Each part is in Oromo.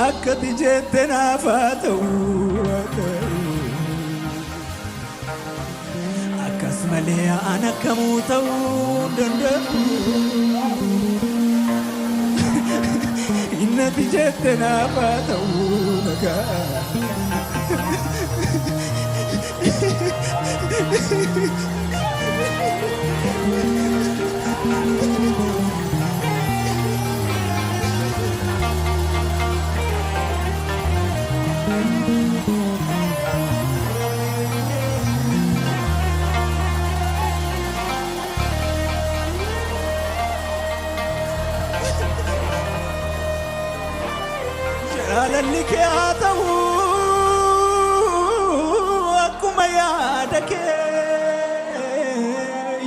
akkati jette naaf haa ta'u akkas malee an akkamuu ta'uu danda'u innati jette naaf haa ta'u nagaa jaalalli kee haa ta'u akkuma yaada kee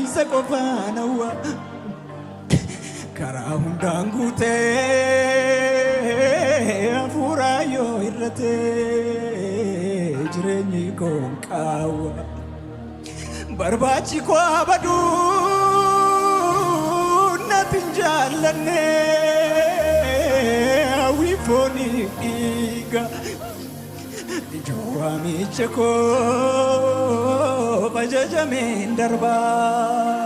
isa qofaan hawwa karaa hundaan guutee hafuuraa yoo hir'atee jireenyi koon qaawwa barbaachi koo abaduu natin jaallanne hawwifooni dhiiga ijoo amicha koo fajajameen darbaa